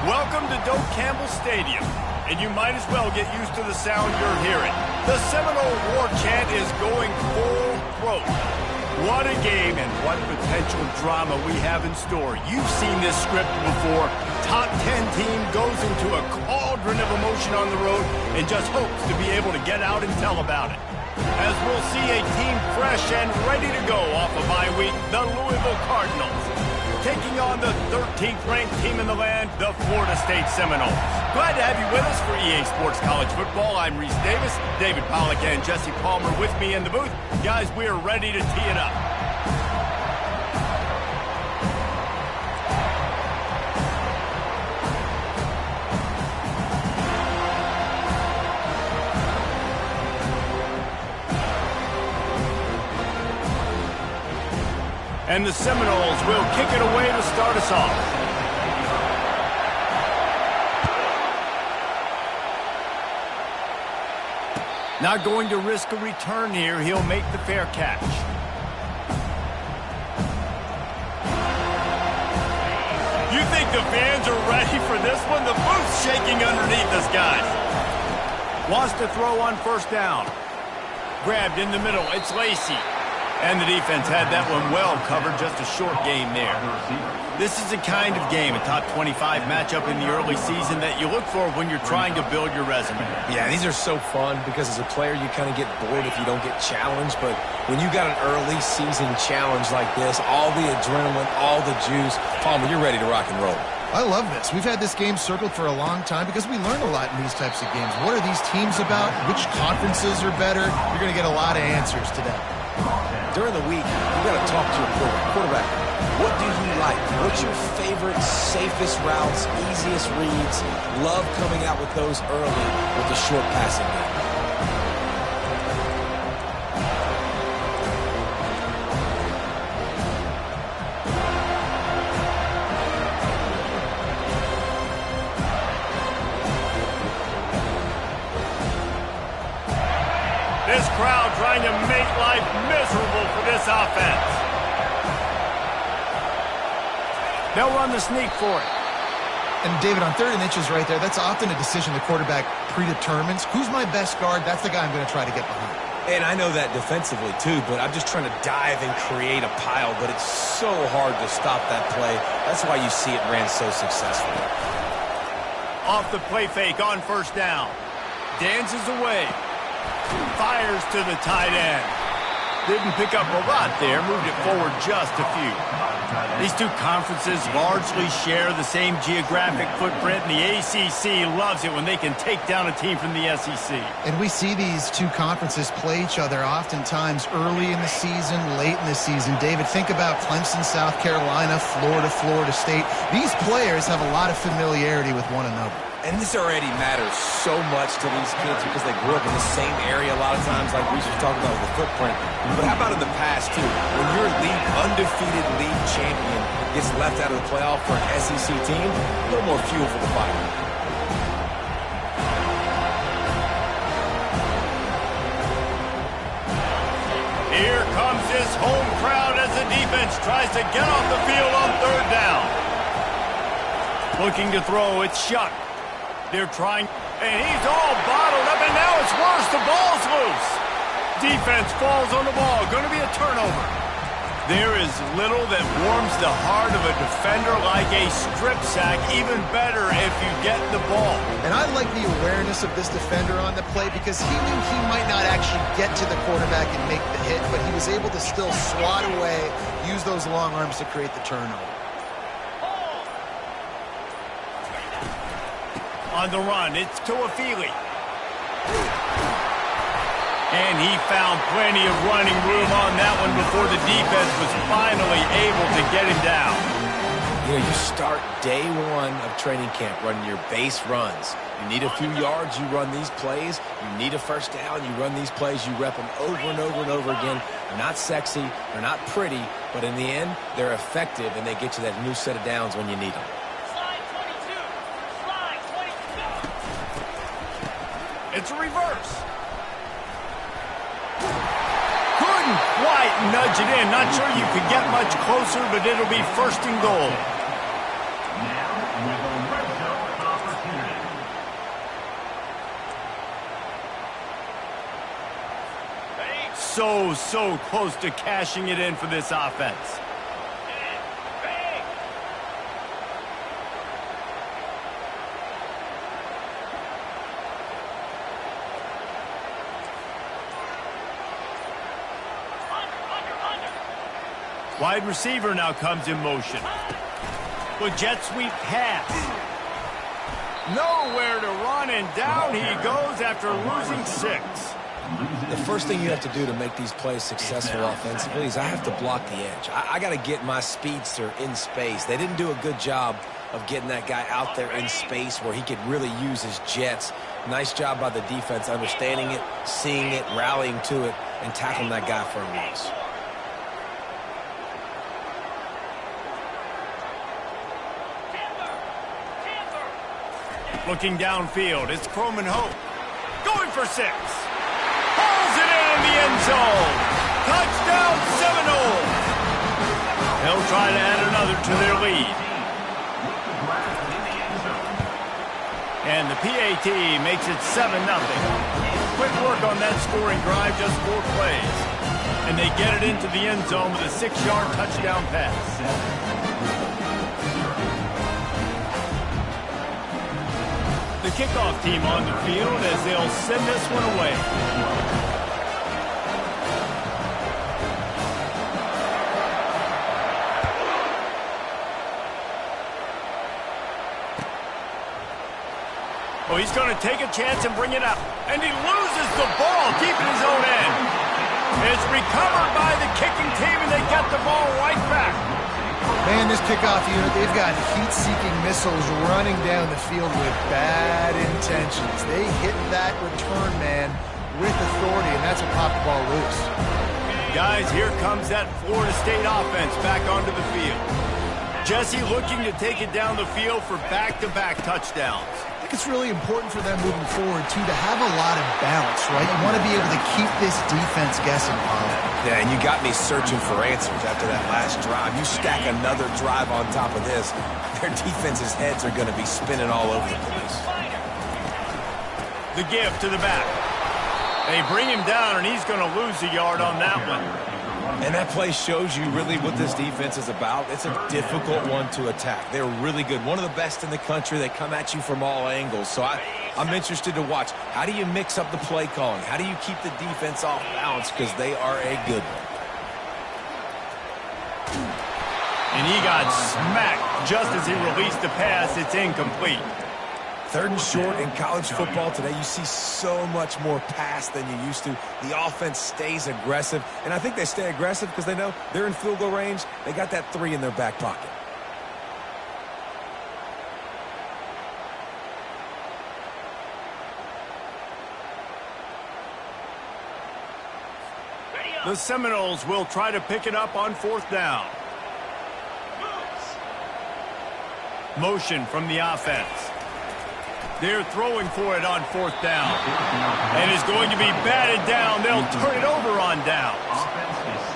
Welcome to Doak Campbell Stadium, and you might as well get used to the sound you're hearing. The Seminole war chant is going full throat. What a game and what potential drama we have in store. You've seen this script before. Top 10 team goes into a cauldron of emotion on the road and just hopes to be able to get out and tell about it. As we'll see a team fresh and ready to go off a bye week, the Louisville Cardinals, taking on the 13th ranked team in the land, the Florida State Seminoles. Glad to have you with us for EA Sports College Football. I'm Reese Davis, David Pollack and Jesse Palmer with me in the booth. Guys, we are ready to tee it up. And the Seminoles will kick it away to start us off. Not going to risk a return here. He'll make the fair catch. You think the fans are ready for this one? The booth's shaking underneath us, guys. Wants to throw on first down. Grabbed in the middle. It's Lacey. And the defense had that one well covered, just a short game there. This is the kind of game, a top 25 matchup in the early season that you look for when you're trying to build your resume. Yeah, these are so fun because as a player you kind of get bored if you don't get challenged, but when you got an early season challenge like this, all the adrenaline, all the juice, Palmer, you're ready to rock and roll. I love this. We've had this game circled for a long time because we learn a lot in these types of games. What are these teams about? Which conferences are better? You're going to get a lot of answers today. During the week, you got to talk to your quarterback. What do you like? What's your favorite, safest routes, easiest reads? Love coming out with those early with the short passing game. This crowd trying to make life miserable for this offense. They'll run the sneak for it. And David, on 3rd and inches right there, that's often a decision the quarterback predetermines. Who's my best guard? That's the guy I'm going to try to get behind. And I know that defensively too, but I'm just trying to dive and create a pile, but it's so hard to stop that play. That's why you see it ran so successfully. Off the play fake on first down. Dances away. Fires to the tight end. Didn't pick up a lot there. Moved it forward just a few. These two conferences largely share the same geographic footprint, and the ACC loves it when they can take down a team from the SEC. And we see these two conferences play each other oftentimes early in the season, late in the season. David, think about Clemson, South Carolina, Florida, Florida State. These players have a lot of familiarity with one another. And this already matters so much to these kids because they grew up in the same area a lot of times, like we just talked about with the footprint. But how about in the past, too? When your undefeated league champion gets left out of the playoff for an SEC team, a little more fuel for the fire. Here comes this home crowd as the defense tries to get off the field on 3rd down. Looking to throw, it's Shuck. They're trying, and he's all bottled up, and now it's worse. The ball's loose. Defense falls on the ball. Going to be a turnover. There is little that warms the heart of a defender like a strip sack. Even better if you get the ball. And I like the awareness of this defender on the play because he knew he might not actually get to the quarterback and make the hit, but he was able to still swat away, use those long arms to create the turnover. On the run, it's Toafili. And he found plenty of running room on that one before the defense was finally able to get him down. You know, you start day one of training camp running your base runs. You need a few yards, you run these plays. You need a first down, you run these plays. You rep them over and over and over again. They're not sexy, they're not pretty, but in the end, they're effective, and they get you that new set of downs when you need them. It's a reverse. Couldn't quite nudge it in. Not sure you could get much closer, but it'll be 1st and goal. so close to cashing it in for this offense. Wide receiver now comes in motion. The jet sweep pass. Nowhere to run, and down he goes after losing 6. The first thing you have to do to make these plays successful offensively is I have to block the edge. I got to get my speedster in space. They didn't do a good job of getting that guy out there in space where he could really use his jets. Nice job by the defense understanding it, seeing it, rallying to it, and tackling that guy for a loss. Looking downfield, it's Croman Hope. Going for 6. Pulls it in the end zone. Touchdown Seminoles. They'll try to add another to their lead. And the PAT makes it 7-0. Quick work on that scoring drive, just 4 plays. And they get it into the end zone with a 6-yard touchdown pass. The kickoff team on the field as they'll send this one away. Oh, he's going to take a chance and bring it up. And he loses the ball, keeping his own end. It's recovered by the kicking team, and they get the ball right back. Man, this kickoff unit, they've got heat-seeking missiles running down the field with bad intentions. They hit that return man with authority, and that's what popped the ball loose. Guys, here comes that Florida State offense back onto the field. Jesse looking to take it down the field for back-to-back touchdowns. I think it's really important for them moving forward, too, to have a lot of balance, right? You want to be able to keep this defense guessing, Paul. Yeah, and you got me searching for answers after that last drive. You stack another drive on top of this, their defense's heads are going to be spinning all over the place. The give to the back. They bring him down, and he's going to lose a yard on that one. And that play shows you really what this defense is about. It's a difficult one to attack. They're really good. One of the best in the country. They come at you from all angles. So I'm interested to watch. How do you mix up the play calling? How do you keep the defense off balance? Because they are a good one. And he got smacked just as he released the pass. It's incomplete. 3rd and short in college football today. You see so much more pass than you used to. The offense stays aggressive, and I think they stay aggressive because they know they're in field goal range. They got that 3 in their back pocket. The Seminoles will try to pick it up on 4th down. Motion from the offense. They're throwing for it on 4th down. And it's going to be batted down. They'll turn it over on downs.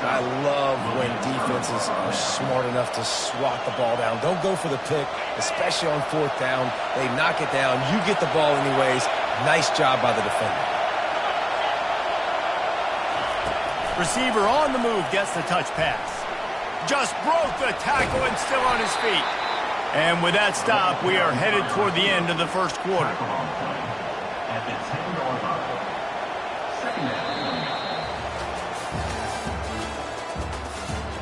I love when defenses are smart enough to swat the ball down. Don't go for the pick, especially on 4th down. They knock it down. You get the ball anyways. Nice job by the defender. Receiver on the move gets the touch pass. Just broke the tackle and still on his feet. And with that stop, we are headed toward the end of the first quarter.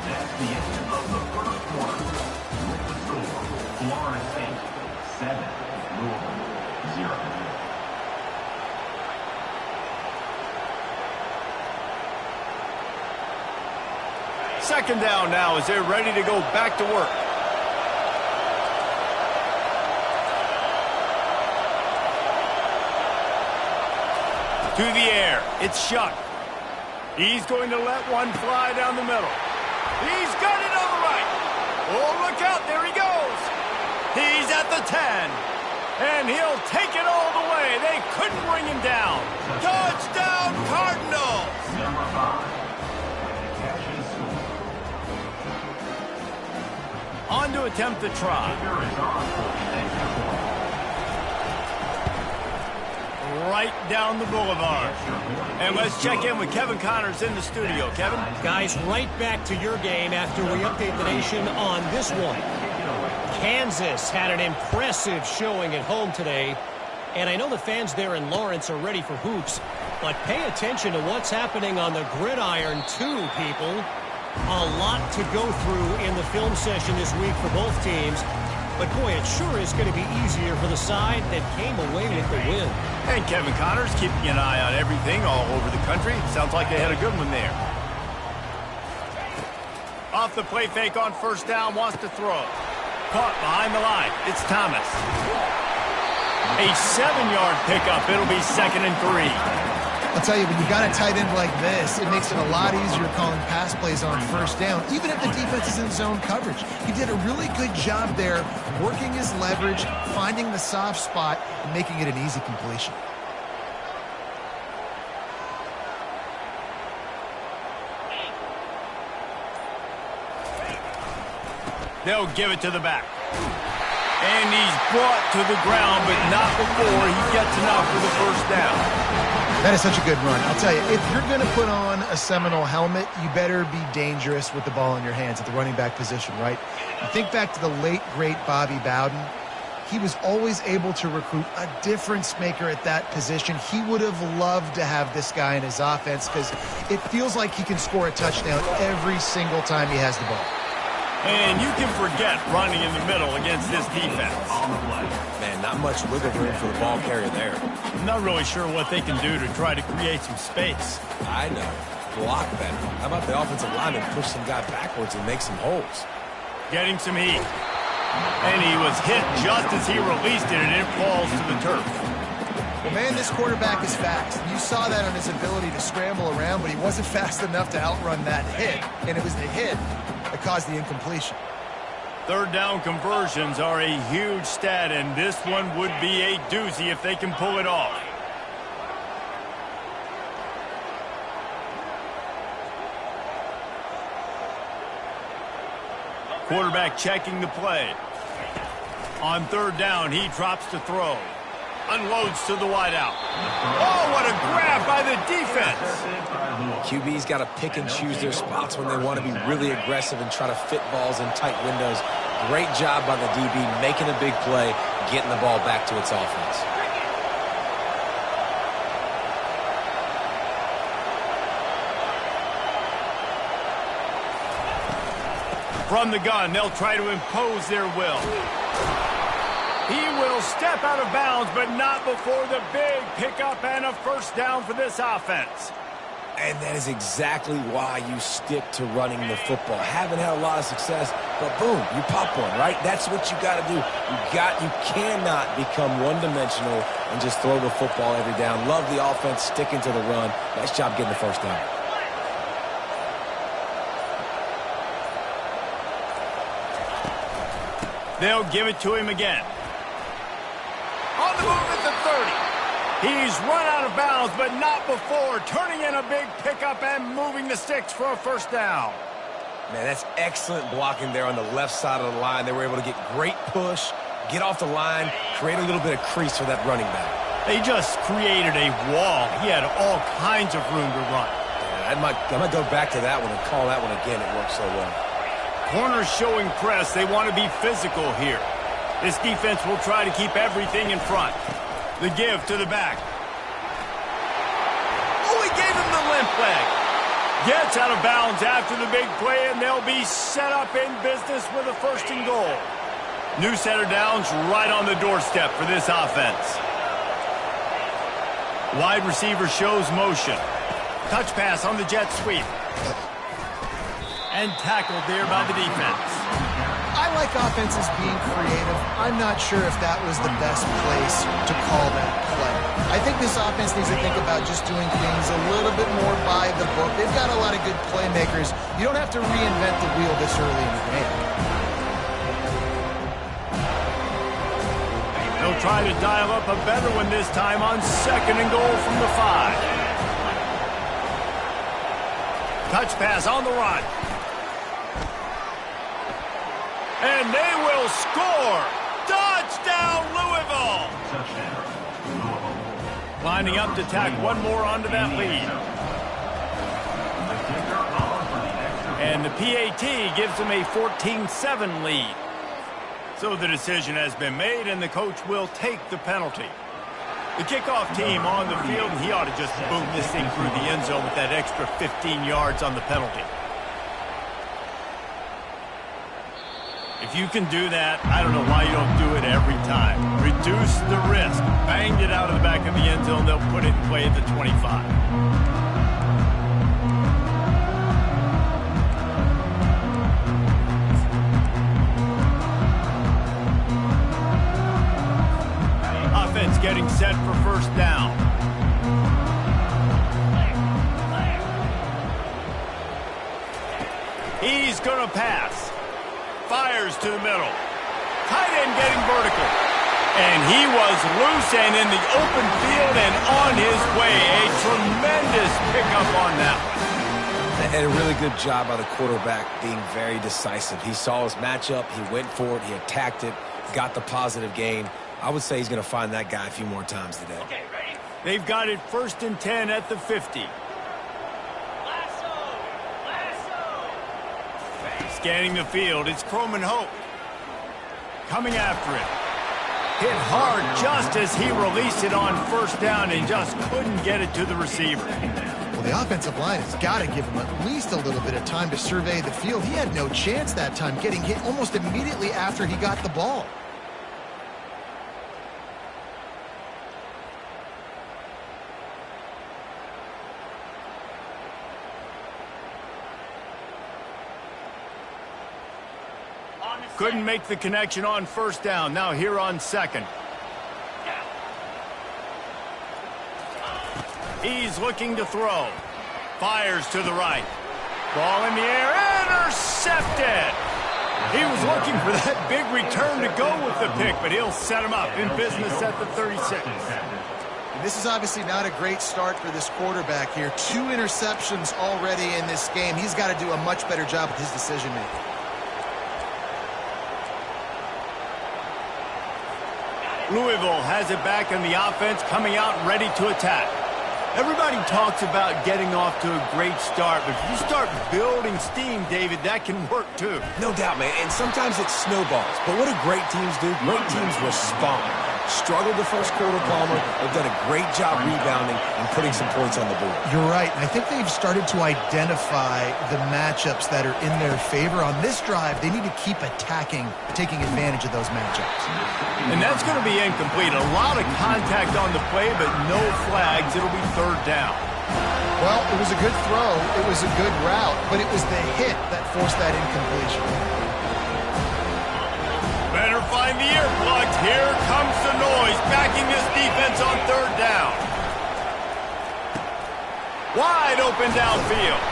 That's the end of the first quarter. With the score, Florida State 7, Louisville 0. Second down now as they're ready to go back to work. To the air, it's Shuck. He's going to let one fly down the middle. He's got it on the right. Oh, look out, there he goes. He's at the 10. And he'll take it all the way. They couldn't bring him down. Touchdown, Cardinals. Number 5. Catches score. On to attempt the try. Kicker is on for the extra point. right down the boulevard. And let's check in with Kevin Connors in the studio. Kevin? Guys, right back to your game after we update the nation on this one. Kansas had an impressive showing at home today. And I know the fans there in Lawrence are ready for hoops. But pay attention to what's happening on the gridiron too, people. A lot to go through in the film session this week for both teams. But, boy, it sure is going to be easier for the side that came away with the win. And Kevin Connors keeping an eye on everything all over the country. Sounds like they had a good one there. Off the play fake on first down, wants to throw. Caught behind the line. It's Thomas. A 7-yard pickup. It'll be 2nd and 3. I'll tell you, when you got a tight end like this, it makes it a lot easier calling pass plays on first down, even if the defense is in zone coverage. He did a really good job there, working his leverage, finding the soft spot, and making it an easy completion. They'll give it to the back. And he's brought to the ground, but not before he gets enough for the first down. That is such a good run. I'll tell you, if you're going to put on a Seminole helmet, you better be dangerous with the ball in your hands at the running back position, right? You think back to the late, great Bobby Bowden. He was always able to recruit a difference maker at that position. He would have loved to have this guy in his offense because it feels like he can score a touchdown every single time he has the ball. And you can forget running in the middle against this defense. Man, not much wiggle room for the ball carrier there. I'm not really sure what they can do to try to create some space. I know. Block better. How about the offensive lineman push some guy backwards and make some holes? Getting some heat. And he was hit just as he released it, and it falls to the turf. Well, man, this quarterback is fast. You saw that on his ability to scramble around, but he wasn't fast enough to outrun that hit. And it was the hit that caused the incompletion. Third down conversions are a huge stat, and this one would be a doozy if they can pull it off. Quarterback checking the play. On third down, he drops to throw. Unloads to the wideout. Oh, what a grab by the defense. QB's got to pick and choose their spots when they want to be really aggressive and try to fit balls in tight windows. Great job by the DB making a big play, getting the ball back to its offense. From the gun, they'll try to impose their will. He will step out of bounds, but not before the big pickup and a first down for this offense. And that is exactly why you stick to running the football. Haven't had a lot of success, but boom, you pop one, right? That's what you got to do. You cannot become one-dimensional and just throw the football every down. Love the offense, sticking to the run. Nice job getting the first down. They'll give it to him again. On the move at the 30. He's run out of bounds, but not before turning in a big pickup and moving the sticks for a first down. Man, that's excellent blocking there on the left side of the line. They were able to get great push, get off the line, create a little bit of crease for that running back. They just created a wall. He had all kinds of room to run. Yeah, I might go back to that one and call that one again. It worked so well. Corners showing press. They want to be physical here. This defense will try to keep everything in front. The give to the back. Oh, he gave him the limp leg. Gets out of bounds after the big play, and they'll be set up in business with a first and goal. New center downs right on the doorstep for this offense. Wide receiver shows motion. Touch pass on the jet sweep. And tackled there by the defense. I like offenses being creative. I'm not sure if that was the best place to call that play. I think this offense needs to think about just doing things a little bit more by the book. They've got a lot of good playmakers. You don't have to reinvent the wheel this early in the game. They'll try to dial up a better one this time on second and goal from the 5. Touch pass on the run. And they will score! Touchdown, Louisville! Lining up to tack one more onto that lead. And the PAT gives them a 14-7 lead. So the decision has been made, and the coach will take the penalty. The kickoff team on the field, and he ought to just boom this thing through the end zone with that extra 15 yards on the penalty. If you can do that, I don't know why you don't do it every time. Reduce the risk. Banged it out of the back of the end zone. They'll put it in play at the 25. Offense getting set for first down. He's going to pass. Fires to the middle. Tight end getting vertical. And he was loose and in the open field and on his way. A tremendous pickup on that one. And a really good job by the quarterback being very decisive. He saw his matchup. He went for it. He attacked it. Got the positive gain. I would say he's going to find that guy a few more times today. Okay, ready? They've got it 1st and 10 at the 50. Scanning the field, it's Croman Hope. Coming after it. Hit hard just as he released it on first down and just couldn't get it to the receiver. Well, the offensive line has got to give him at least a little bit of time to survey the field. He had no chance that time, getting hit almost immediately after he got the ball. Couldn't make the connection on first down. Now here on second. He's looking to throw. Fires to the right. Ball in the air. Intercepted. He was looking for that big return to go with the pick, but he'll set him up in business at the 36. And this is obviously not a great start for this quarterback here. 2 interceptions already in this game. He's got to do a much better job with his decision-making. Louisville has it back in the offense, coming out ready to attack. Everybody talks about getting off to a great start, but if you start building steam, David, that can work too. No doubt, man. And sometimes it snowballs. But what do great teams do? Great teams respond. Struggled the first quarter, Palmer. They've done a great job rebounding and putting some points on the board. You're right. And I think they've started to identify the matchups that are in their favor. On this drive, they need to keep attacking, taking advantage of those matchups. And that's going to be incomplete. A lot of contact on the play, but no flags. It'll be third down. Well, it was a good throw. It was a good route, but it was the hit that forced that incompletion. Better find the earplugs. Here comes the noise, backing this defense on third down. Wide open downfield.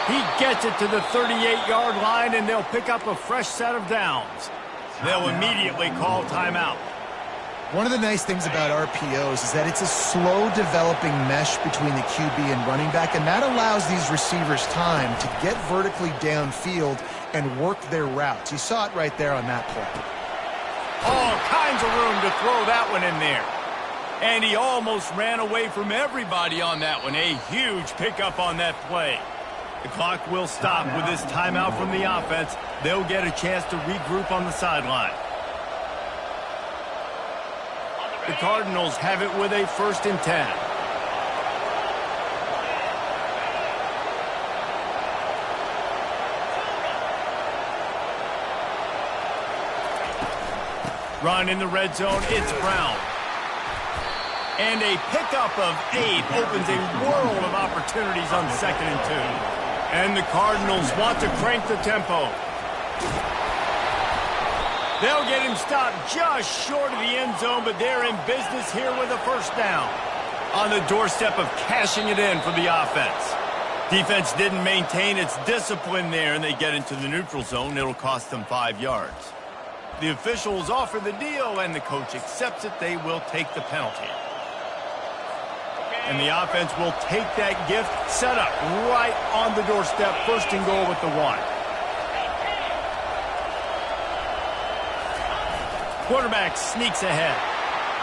He gets it to the 38-yard line, and they'll pick up a fresh set of downs. They'll immediately call timeout. One of the nice things about RPOs is that it's a slow-developing mesh between the QB and running back, and that allows these receivers time to get vertically downfield and work their routes. You saw it right there on that play. All kinds of room to throw that one in there. And he almost ran away from everybody on that one. A huge pickup on that play. The clock will stop with this timeout from the offense. They'll get a chance to regroup on the sideline. The Cardinals have it with a 1st and 10. Run in the red zone, it's Brown. And a pickup of 8 opens a world of opportunities on 2nd and 2. And the Cardinals want to crank the tempo. They'll get him stopped just short of the end zone, but they're in business here with a first down. On the doorstep of cashing it in for the offense. Defense didn't maintain its discipline there, and they get into the neutral zone. It'll cost them 5 yards. The officials offer the deal, and the coach accepts it. They will take the penalty. And the offense will take that gift, set up right on the doorstep, 1st and goal with the 1. Quarterback sneaks ahead.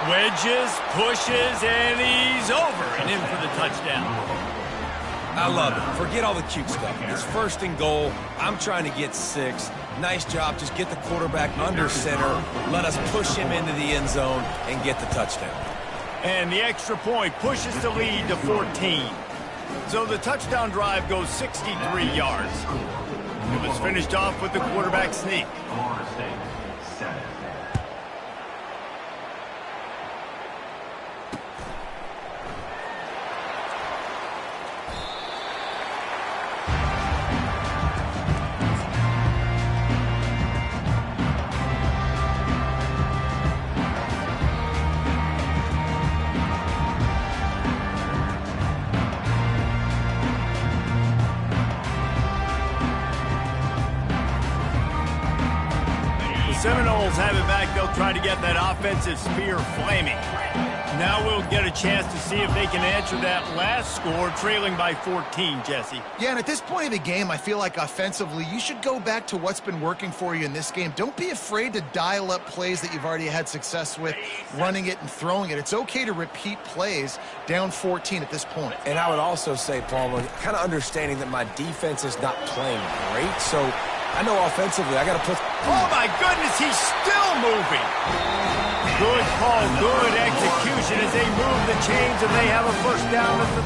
Wedges, pushes, and he's over and in for the touchdown. I love it. Forget all the cute stuff. It's first and goal. I'm trying to get 6. Nice job. Just get the quarterback under center. Let us push him into the end zone and get the touchdown. And the extra point pushes the lead to 14. So the touchdown drive goes 63 yards. It was finished off with the quarterback sneak. Florida State, 7. Seminoles have it back. They'll try to get that offensive spear flaming. Now we'll get a chance to see if they can answer that last score, trailing by 14, Jesse. Yeah, and at this point of the game, I feel like offensively, you should go back to what's been working for you in this game. Don't be afraid to dial up plays that you've already had success with, running it and throwing it. It's okay to repeat plays down 14 at this point. And I would also say, Palmer, kind of understanding that my defense is not playing great, so I know offensively I got to put... Oh, my goodness, he's still moving. Good call, good execution as they move the chains, and they have a first down at the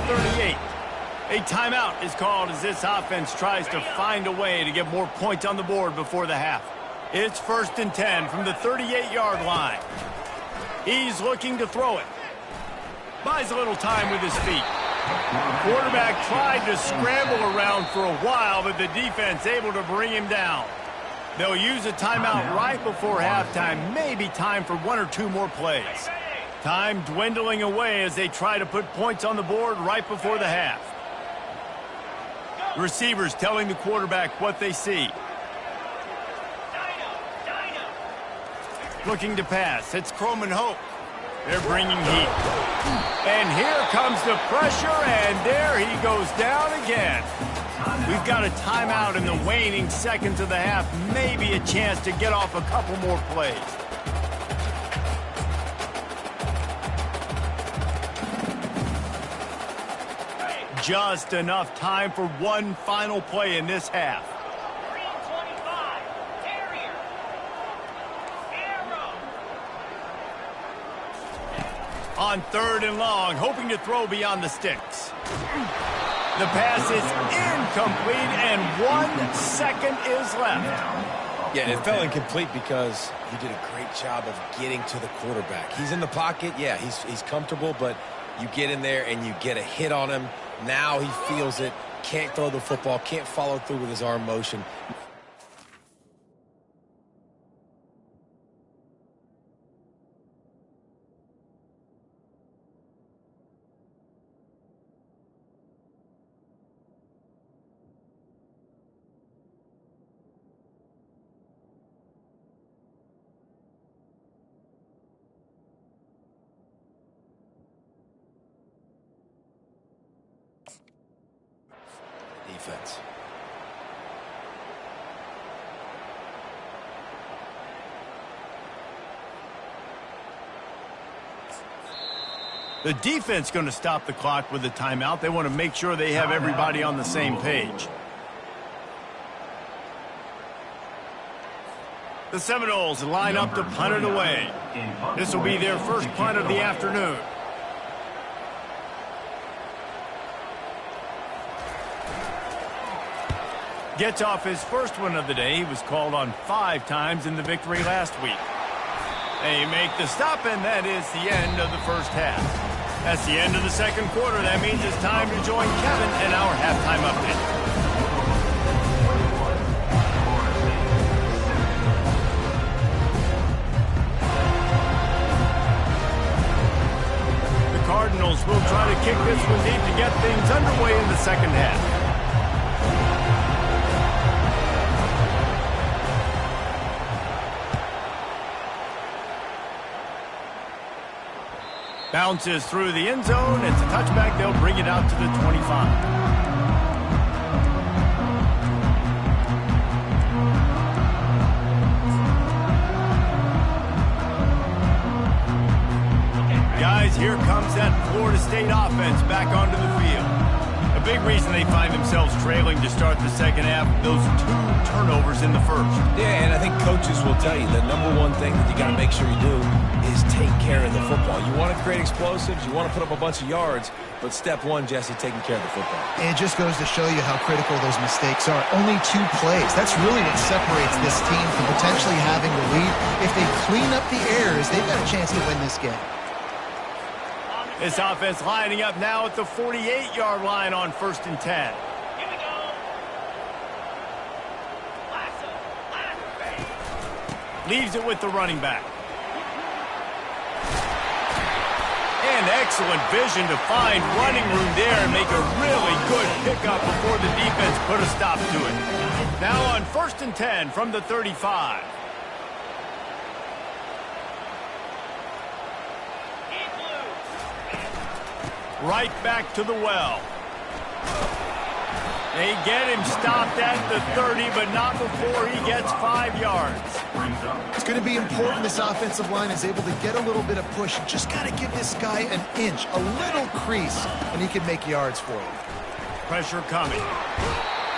38. A timeout is called as this offense tries to find a way to get more points on the board before the half. It's 1st and 10 from the 38-yard line. He's looking to throw it. Buys a little time with his feet. Quarterback tried to scramble around for a while, but the defense able to bring him down. They'll use a timeout right before halftime. Maybe time for 1 or 2 more plays. Time dwindling away as they try to put points on the board right before the half. Receivers telling the quarterback what they see. Looking to pass. It's Croman Hope. They're bringing heat. And here comes the pressure, and there he goes down again. We've got a timeout in the waning seconds of the half. Maybe a chance to get off a couple more plays. Just enough time for one final play in this half. On 3rd and long, hoping to throw beyond the sticks. The pass is incomplete, and 1 second is left. Yeah, it fell incomplete because he did a great job of getting to the quarterback. He's in the pocket. Yeah, he's comfortable, but you get in there and you get a hit on him. Now he feels it, can't throw the football, can't follow through with his arm motion. Defense. The defense going to stop the clock with a timeout. They want to make sure they have everybody on the same page. The Seminoles line up to punt it away. This will be their first punt of the afternoon. Gets off his first one of the day. He was called on 5 times in the victory last week. They make the stop, and that is the end of the first half. That's the end of the second quarter. That means it's time to join Kevin in our halftime update. The Cardinals will try to kick this one deep to get things underway in the second half. Bounces through the end zone. It's a touchback. They'll bring it out to the 25. comes that Florida State offense back onto the field. A big reason they find themselves trailing to start the second half, those 2 turnovers in the first. Yeah, and I think coaches will tell you the number one thing that you got to make sure you do is take care of the football. You want to create explosives, you want to put up a bunch of yards, but step one, Jesse, taking care of the football. And it just goes to show you how critical those mistakes are. Only 2 plays. That's really what separates this team from potentially having the lead. If they clean up the errors, they've got a chance to win this game. This offense lining up now at the 48-yard line on 1st and 10. Leaves it with the running back. And excellent vision to find running room there and make a really good pickup before the defense put a stop to it. Now on 1st and 10 from the 35. Right back to the well. They get him stopped at the 30, but not before he gets 5 yards. It's going to be important this offensive line is able to get a little bit of push. You just got to give this guy an inch, a little crease, and he can make yards for you. Pressure coming.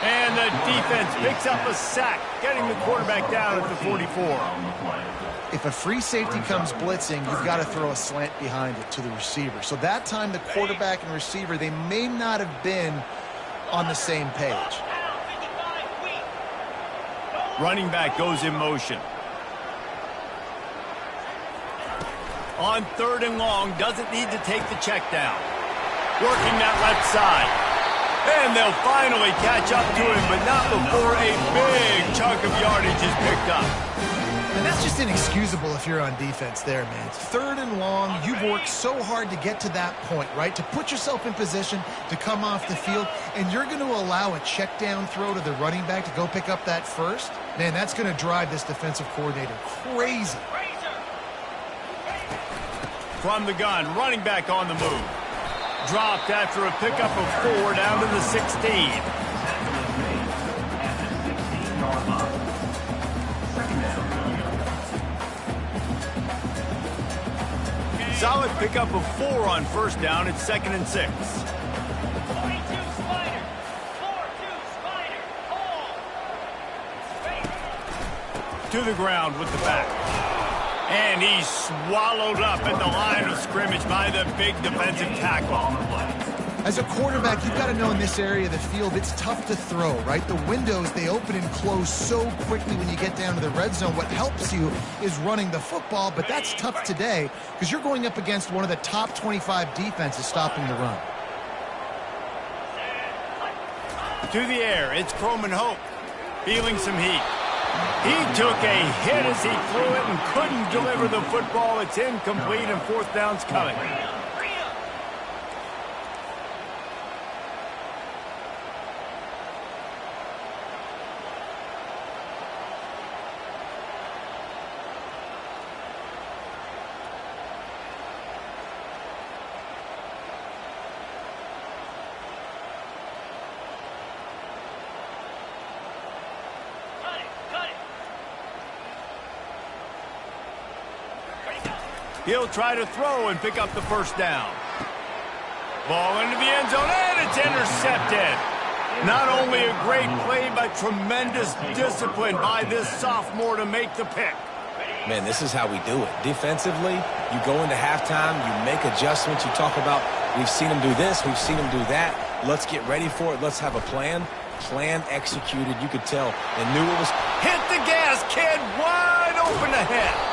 And the defense picks up a sack, getting the quarterback down at the 44. If a free safety comes blitzing, you've got to throw a slant behind it to the receiver. So that time the quarterback and receiver, they may not have been on the same page. Running back goes in motion. On 3rd and long, doesn't need to take the check down. Working that left side. And they'll finally catch up to him, but not before a big chunk of yardage is picked up. And that's just inexcusable if you're on defense there, man. 3rd and long, you've worked so hard to get to that point, right? To put yourself in position to come off the field, and you're going to allow a check down throw to the running back to go pick up that first? Man, that's going to drive this defensive coordinator crazy. From the gun, running back on the move. Dropped after a pickup of 4 down to the 16. Solid pickup of 4 on 1st down. It's 2nd and 6. 22 Spider. 4-2 Spider. Hold. To the ground with the back. And he's swallowed up at the line of scrimmage by the big defensive tackle. As a quarterback, you've got to know in this area of the field, it's tough to throw, right? The windows, they open and close so quickly when you get down to the red zone. What helps you is running the football, but that's tough today because you're going up against one of the top 25 defenses stopping the run. To the air, it's Croman Hope, feeling some heat. He took a hit as he threw it and couldn't deliver the football. It's incomplete and 4th down's coming. He'll try to throw and pick up the 1st down. Ball into the end zone, and it's intercepted. Not only a great play, but tremendous discipline by this sophomore to make the pick. Man, this is how we do it. Defensively, you go into halftime, you make adjustments. You talk about, we've seen them do this, we've seen them do that. Let's get ready for it. Let's have a plan. Plan executed. You could tell and knew it was. Hit the gas, kid. Wide open ahead.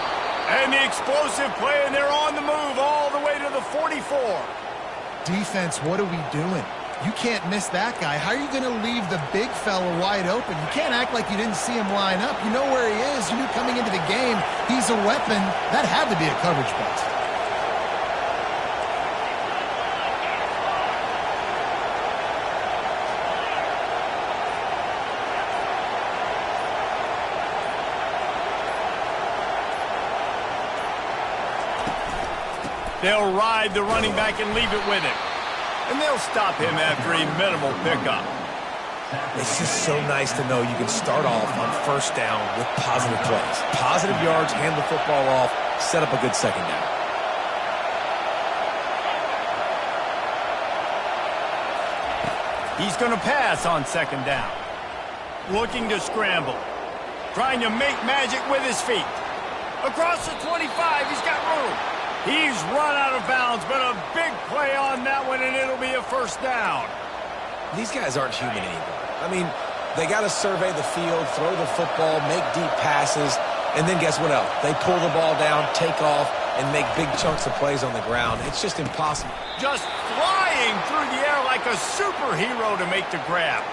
And the explosive play, and they're on the move all the way to the 44. Defense, what are we doing? You can't miss that guy. How are you going to leave the big fella wide open? You can't act like you didn't see him line up. You know where he is. You knew coming into the game he's a weapon. That had to be a coverage bust. They'll ride the running back and leave it with him. And they'll stop him after a minimal pickup. It's just so nice to know you can start off on 1st down with positive plays. Positive yards, hand the football off, set up a good 2nd down. He's going to pass on second down. Looking to scramble. Trying to make magic with his feet. Across the 25, he's got room. He's run out of bounds, but a big play on that one, and it'll be a first down. These guys aren't human anymore. I mean, they got to survey the field, throw the football, make deep passes, and then guess what else? They pull the ball down, take off, and make big chunks of plays on the ground. It's just impossible. Just flying through the air like a superhero to make the grab.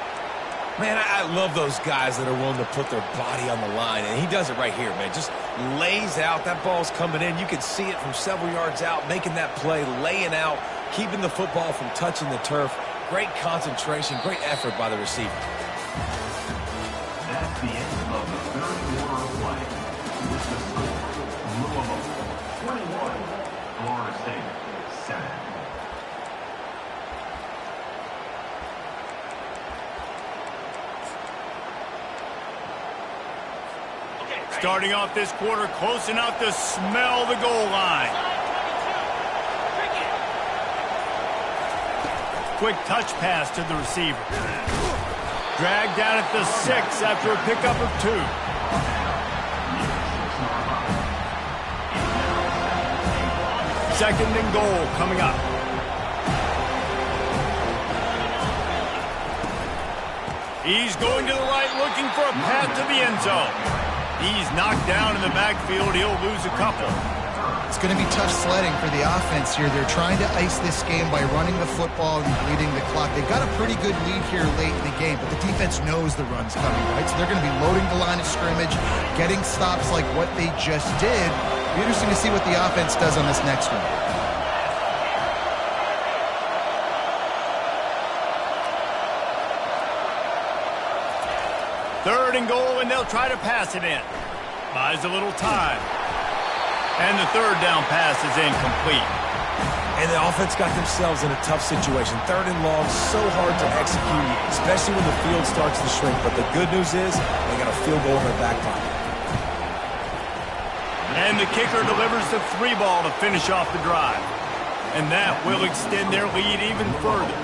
Man, I love those guys that are willing to put their body on the line, and he does it right here, man. Just lays out. That ball's coming in. You can see it from several yards out, making that play, laying out, keeping the football from touching the turf. Great concentration, great effort by the receiver. That's the end of the third quarter of play. With the score, Louisville 21, Florida State 7. Starting off this quarter, close enough to smell the goal line. Quick touch pass to the receiver. Dragged down at the 6 after a pickup of 2. Second and goal coming up. He's going to the right, looking for a path to the end zone. He's knocked down in the backfield. He'll lose a couple. It's going to be tough sledding for the offense here. They're trying to ice this game by running the football and bleeding the clock. They've got a pretty good lead here late in the game, but the defense knows the run's coming, right? So they're going to be loading the line of scrimmage, getting stops like what they just did. It'll be interesting to see what the offense does on this next one. Third and goal, and they'll try to pass it in. Buys a little time. And the third down pass is incomplete. And the offense got themselves in a tough situation. Third and long, so hard to execute, especially when the field starts to shrink. But the good news is they got a field goal in their back pocket. And the kicker delivers the 3 ball to finish off the drive. And that will extend their lead even further.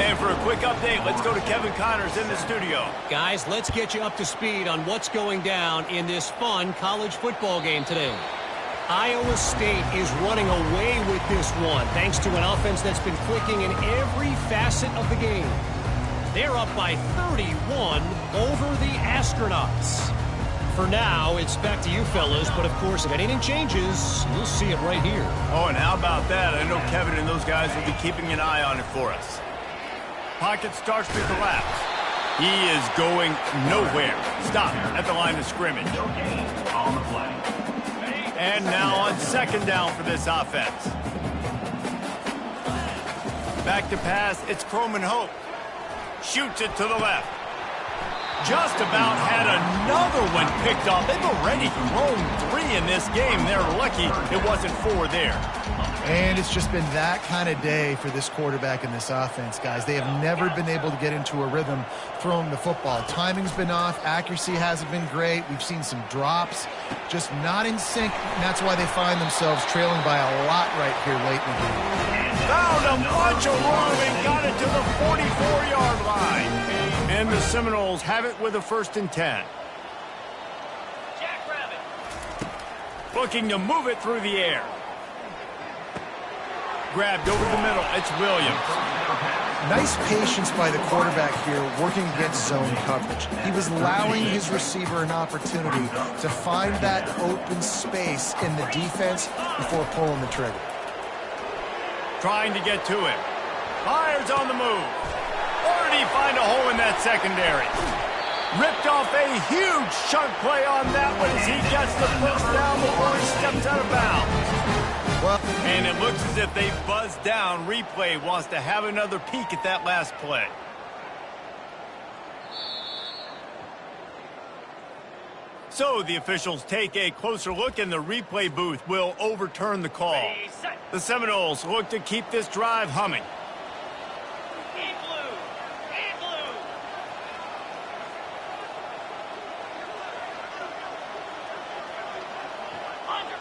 And for a quick update, let's go to Kevin Connors in the studio. Guys, let's get you up to speed on what's going down in this fun college football game today. Iowa State is running away with this one, thanks to an offense that's been clicking in every facet of the game. They're up by 31 over the Astronauts. For now, it's back to you fellas, but of course, if anything changes, you'll see it right here. Oh, and how about that? I know Kevin and those guys will be keeping an eye on it for us. Pocket starts to collapse. He is going nowhere. Stop at the line of scrimmage. No gain on the play. And now on second down for this offense. Back to pass, it's Croman Hope. Shoots it to the left. Just about had another one picked off. They've already thrown 3 in this game. They're lucky it wasn't 4 there. And it's just been that kind of day for this quarterback and this offense, guys. They have never been able to get into a rhythm throwing the football. Timing's been off. Accuracy hasn't been great. We've seen some drops. Just not in sync. And that's why they find themselves trailing by a lot right here late in the game. Found a bunch of room and got it to the 44-yard line. And the Seminoles have it with a 1st and 10. Jackrabbit. Looking to move it through the air. Grabbed over the middle. It's Williams. Nice patience by the quarterback here working against zone coverage. He was allowing his receiver an opportunity to find that open space in the defense before pulling the trigger. Trying to get to him. Fires on the move. Or did he find a hole in that secondary? Ripped off a huge chunk play on that one as he gets the first down before he steps out of bounds. And it looks as if they buzzed down. Replay wants to have another peek at that last play. So the officials take a closer look, and the replay booth will overturn the call. Ready, set. The Seminoles look to keep this drive humming. Igloo. Igloo. Under.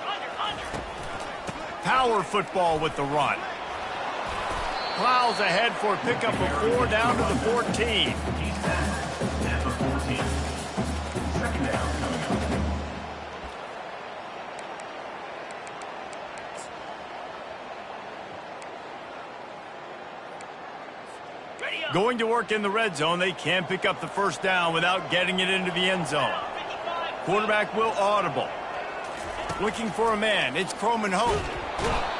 Power football with the run. plows ahead for a pickup of 4 down to the 14. He's set at the 14. Second down coming up. Going to work in the red zone, they can pick up the first down without getting it into the end zone. Quarterback will audible. Looking for a man. It's Croman Hope.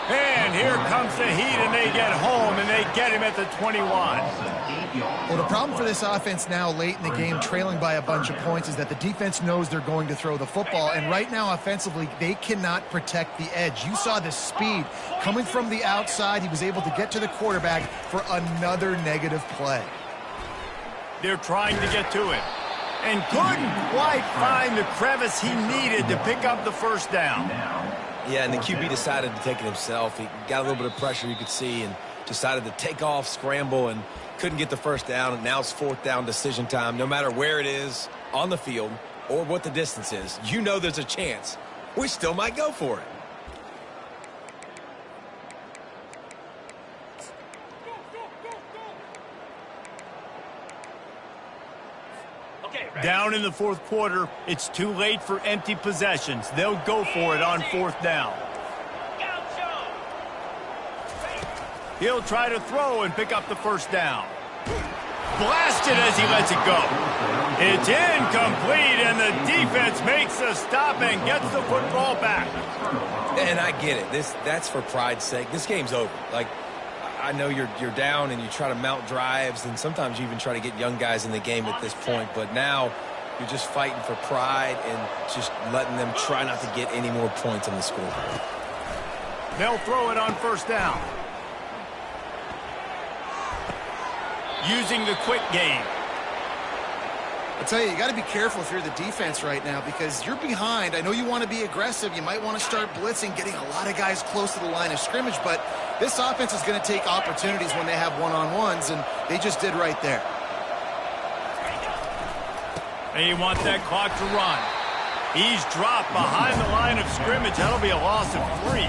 And here comes the heat, and they get home, and they get him at the 21. Well, the problem for this offense now late in the game, trailing by a bunch of points, is that the defense knows they're going to throw the football. And right now, offensively, they cannot protect the edge. You saw the speed coming from the outside. He was able to get to the quarterback for another negative play. They're trying to get to him. And couldn't quite find the crevice he needed to pick up the first down. Yeah, and the QB decided to take it himself. He got a little bit of pressure, you could see, and decided to take off, scramble, and couldn't get the first down. And now it's fourth down decision time. No matter where it is on the field or what the distance is, you know there's a chance we still might go for it. Down in the fourth quarter, it's too late for empty possessions. They'll go for it on fourth down. He'll try to throw and pick up the first down. Blasted as he lets it go. It's incomplete, and the defense makes a stop and gets the football back. And I get it. That's for pride's sake. This game's over. Like, I know you're down and you try to mount drives, and sometimes you even try to get young guys in the game at this point, but now you're just fighting for pride and just letting them try not to get any more points on the scoreboard. They'll throw it on first down. Using the quick game. I tell you got to be careful if you're the defense right now because you're behind. I know you want to be aggressive. You might want to start blitzing, getting a lot of guys close to the line of scrimmage, but this offense is going to take opportunities when they have one-on-ones, and they just did right there. They want that clock to run. He's dropped behind the line of scrimmage. That'll be a loss of 3.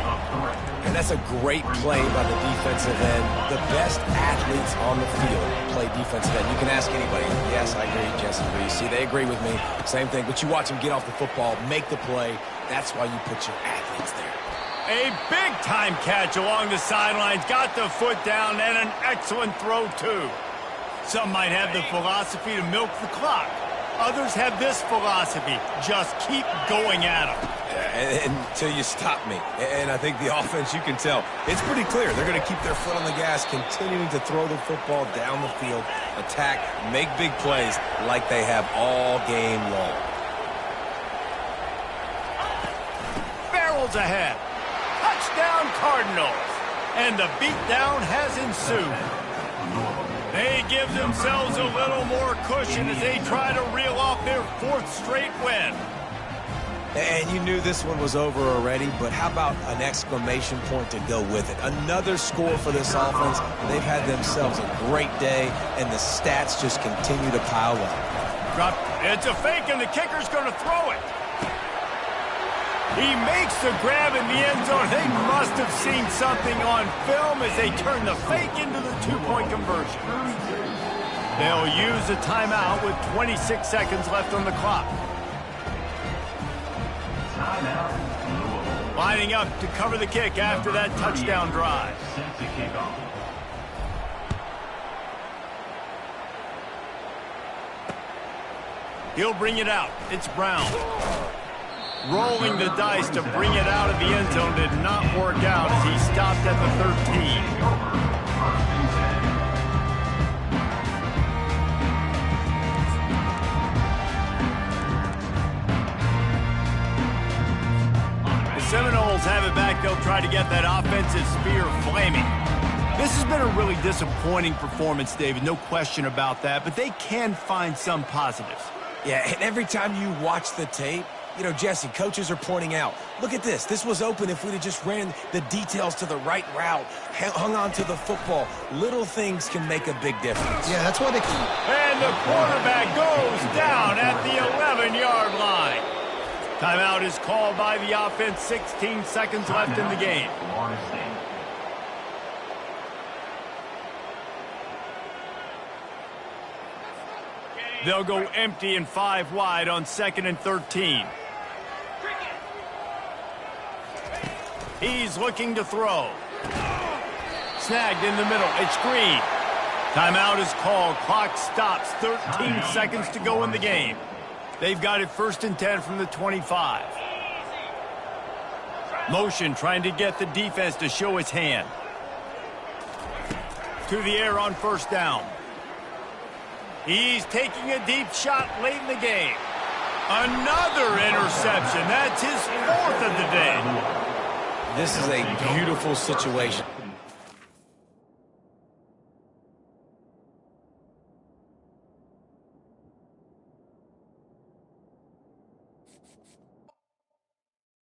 And that's a great play by the defensive end. The best athletes on the field play defensive end. You can ask anybody. Yes, I agree, Jesse Reese. See, they agree with me. Same thing. But you watch them get off the football, make the play. That's why you put your athletes there. A big-time catch along the sidelines. Got the foot down and an excellent throw, too. Some might have the philosophy to milk the clock. Others have this philosophy. Just keep going at them. Until you stop me. And I think the offense, you can tell, it's pretty clear. They're going to keep their foot on the gas, continuing to throw the football down the field, attack, make big plays like they have all game long. Barrels ahead. Touchdown Cardinals. And the beatdown has ensued. They give themselves a little more cushion as they try to reel off their 4th straight win. And you knew this one was over already, but how about an exclamation point to go with it? Another score for this offense. They've had themselves a great day, and the stats just continue to pile up. It's a fake, and the kicker's going to throw it. He makes the grab in the end zone. They must have seen something on film as they turn the fake into the 2-point conversion. They'll use a timeout with 26 seconds left on the clock. Lining up to cover the kick after that touchdown drive. He'll bring it out. It's Brown. Rolling the dice to bring it out of the end zone did not work out as he stopped at the 13. The Seminoles have it back. They'll try to get that offensive spear flaming. This has been a really disappointing performance, David. No question about that, but they can find some positives. Yeah, and every time you watch the tape, you know, Jesse, coaches are pointing out, look at this. This was open if we'd have just ran the details to the right route, hung on to the football. Little things can make a big difference. Yeah, that's why they... And the quarterback goes down at the 11-yard line. Timeout is called by the offense. 16 seconds left in the game. They'll go empty and 5 wide on 2nd and 13. He's looking to throw. Snagged in the middle. It's Green. Timeout is called. Clock stops. 13 seconds to go in the game. They've got it 1st and 10 from the 25. Motion trying to get the defense to show its hand. To the air on 1st down. He's taking a deep shot late in the game. Another interception. That's his 4th of the day. This is a beautiful situation.